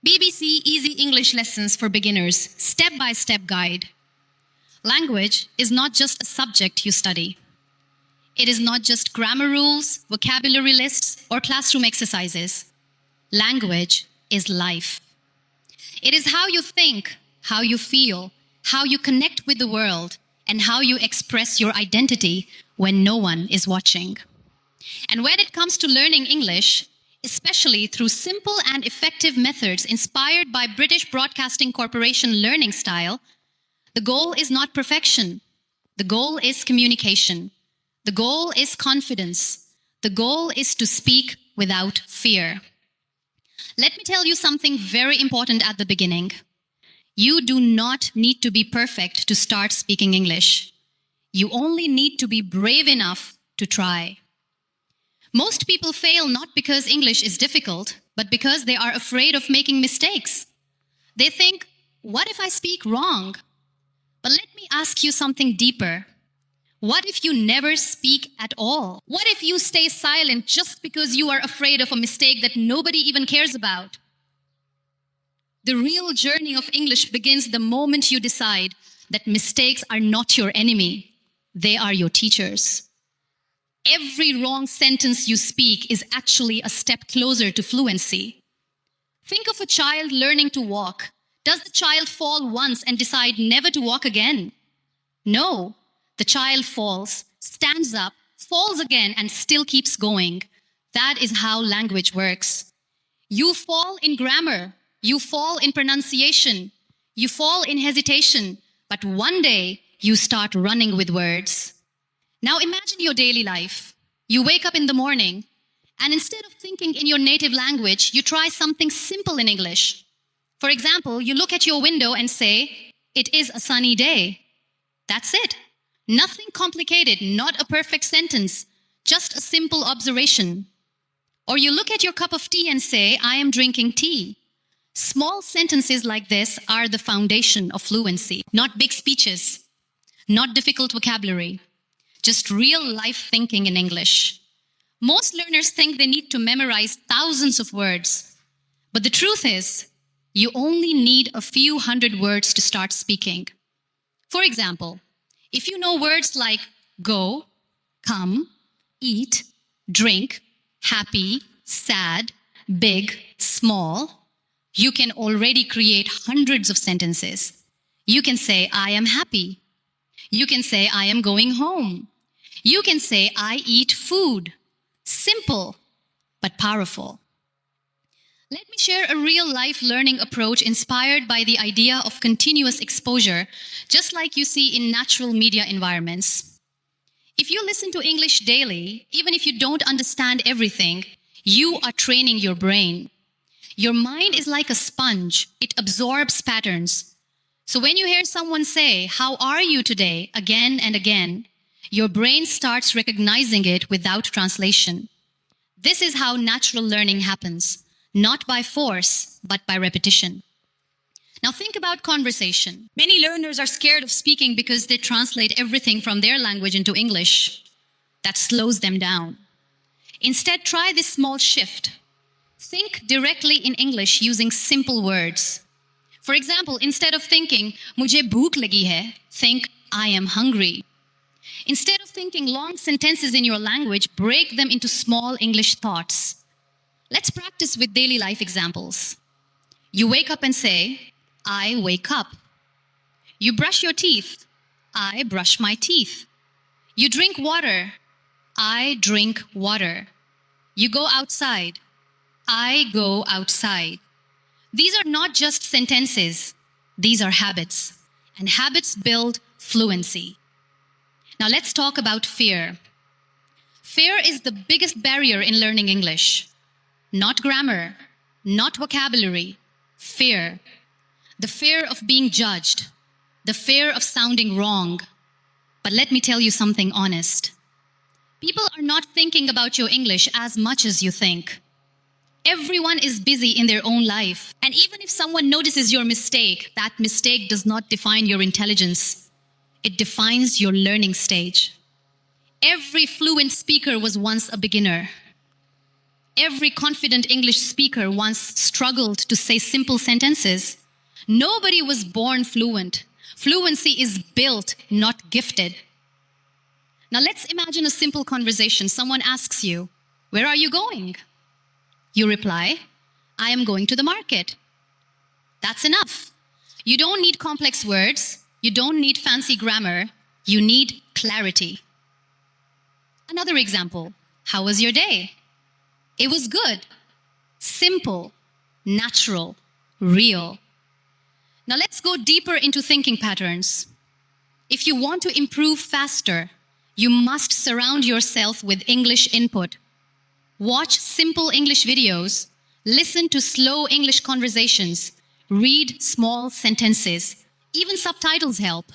BBC Easy English Lessons for Beginners, step-by-step guide. Language is not just a subject you study. It is not just grammar rules, vocabulary lists, or classroom exercises. Language is life. It is how you think, how you feel, how you connect with the world, and how you express your identity when no one is watching. And when it comes to learning English, especially through simple and effective methods inspired by British Broadcasting Corporation learning style, the goal is not perfection. The goal is communication. The goal is confidence. The goal is to speak without fear. Let me tell you something very important at the beginning. You do not need to be perfect to start speaking English. You only need to be brave enough to try. Most people fail not because English is difficult, but because they are afraid of making mistakes. They think, what if I speak wrong? But let me ask you something deeper. What if you never speak at all? What if you stay silent just because you are afraid of a mistake that nobody even cares about? The real journey of English begins the moment you decide that mistakes are not your enemy. They are your teachers. Every wrong sentence you speak is actually a step closer to fluency. Think of a child learning to walk. Does the child fall once and decide never to walk again? No. The child falls, stands up, falls again, and still keeps going. That is how language works. You fall in grammar. You fall in pronunciation. You fall in hesitation. But one day, you start running with words. Now imagine your daily life. You wake up in the morning, and instead of thinking in your native language, you try something simple in English. For example, you look at your window and say, "It is a sunny day." That's it. Nothing complicated, not a perfect sentence, just a simple observation. Or you look at your cup of tea and say, "I am drinking tea." Small sentences like this are the foundation of fluency, not big speeches, not difficult vocabulary. Just real life thinking in English. Most learners think they need to memorize thousands of words. But the truth is, you only need a few hundred words to start speaking. For example, if you know words like go, come, eat, drink, happy, sad, big, small, you can already create hundreds of sentences. You can say, "I am happy." You can say, "I am going home." You can say, "I eat food." Simple, but powerful. Let me share a real-life learning approach inspired by the idea of continuous exposure, just like you see in natural media environments. If you listen to English daily, even if you don't understand everything, you are training your brain. Your mind is like a sponge. It absorbs patterns. So when you hear someone say, "How are you today?" again and again, your brain starts recognizing it without translation. This is how natural learning happens, not by force, but by repetition. Now think about conversation. Many learners are scared of speaking because they translate everything from their language into English. That slows them down. Instead, try this small shift. Think directly in English using simple words. For example, instead of thinking, "Mujhe bhook lagi hai," think, "I am hungry." Instead of thinking long sentences in your language, break them into small English thoughts. Let's practice with daily life examples. You wake up and say, "I wake up." You brush your teeth. "I brush my teeth." You drink water. "I drink water." You go outside. "I go outside." These are not just sentences. These are habits. And habits build fluency. Now let's talk about fear. Fear is the biggest barrier in learning English. Not grammar, not vocabulary, fear. The fear of being judged, the fear of sounding wrong. But let me tell you something honest. People are not thinking about your English as much as you think. Everyone is busy in their own life. And even if someone notices your mistake, that mistake does not define your intelligence. It defines your learning stage. Every fluent speaker was once a beginner. Every confident English speaker once struggled to say simple sentences. Nobody was born fluent. Fluency is built, not gifted. Now let's imagine a simple conversation. Someone asks you, "Where are you going?" You reply, "I am going to the market." That's enough. You don't need complex words. You don't need fancy grammar. You need clarity. Another example. How was your day? It was good. Simple, natural, real. Now let's go deeper into thinking patterns. If you want to improve faster, you must surround yourself with English input. Watch simple English videos, listen to slow English conversations, read small sentences. Even subtitles help.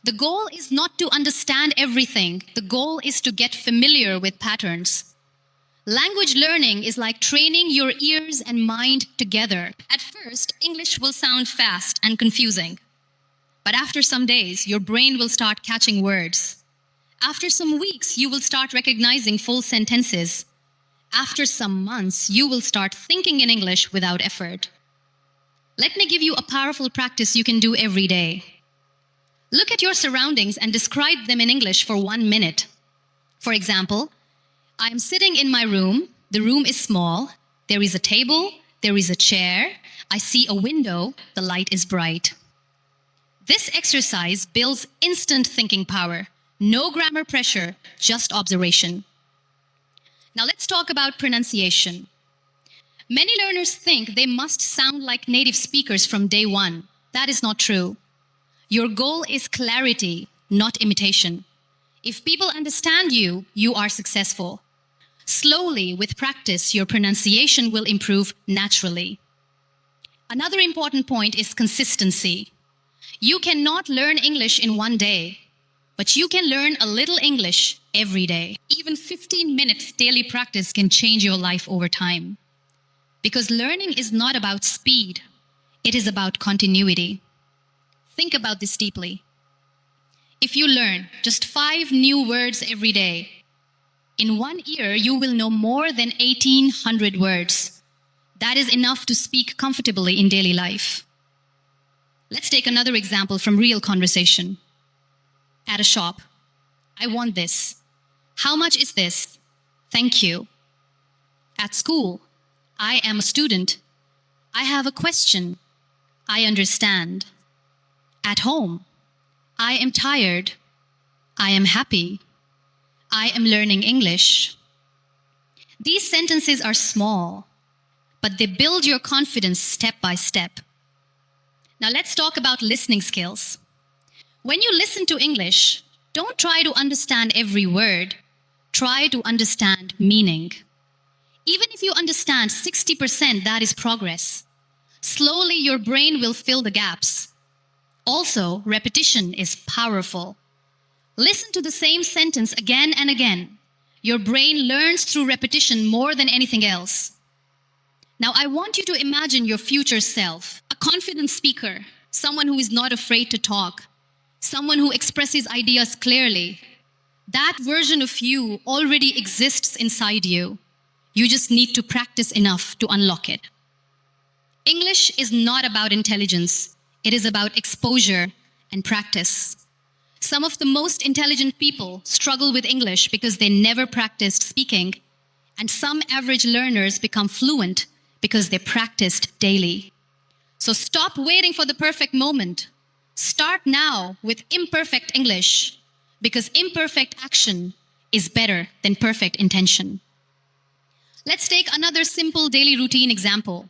The goal is not to understand everything. The goal is to get familiar with patterns. Language learning is like training your ears and mind together. At first, English will sound fast and confusing. But after some days, your brain will start catching words. After some weeks, you will start recognizing full sentences. After some months, you will start thinking in English without effort. Let me give you a powerful practice you can do every day. Look at your surroundings and describe them in English for 1 minute. For example, I am sitting in my room. The room is small. There is a table. There is a chair. I see a window. The light is bright. This exercise builds instant thinking power. No grammar pressure, just observation. Now let's talk about pronunciation. Many learners think they must sound like native speakers from day one. That is not true. Your goal is clarity, not imitation. If people understand you, you are successful. Slowly, with practice, your pronunciation will improve naturally. Another important point is consistency. You cannot learn English in 1 day, but you can learn a little English every day. Even 15 minutes daily practice can change your life over time. Because learning is not about speed, it is about continuity. Think about this deeply. If you learn just 5 new words every day, in 1 year you will know more than 1,800 words. That is enough to speak comfortably in daily life. Let's take another example from real conversation. At a shop, I want this. How much is this? Thank you. At school, I am a student. I have a question. I understand. At home, I am tired. I am happy. I am learning English. These sentences are small, but they build your confidence step by step. Now let's talk about listening skills. When you listen to English, don't try to understand every word. Try to understand meaning. Even if you understand 60%, that is progress. Slowly, your brain will fill the gaps. Also, repetition is powerful. Listen to the same sentence again and again. Your brain learns through repetition more than anything else. Now, I want you to imagine your future self, a confident speaker, someone who is not afraid to talk, someone who expresses ideas clearly. That version of you already exists inside you. You just need to practice enough to unlock it. English is not about intelligence. It is about exposure and practice. Some of the most intelligent people struggle with English because they never practiced speaking, and some average learners become fluent because they practiced daily. So stop waiting for the perfect moment. Start now with imperfect English, because imperfect action is better than perfect intention. Let's take another simple daily routine example.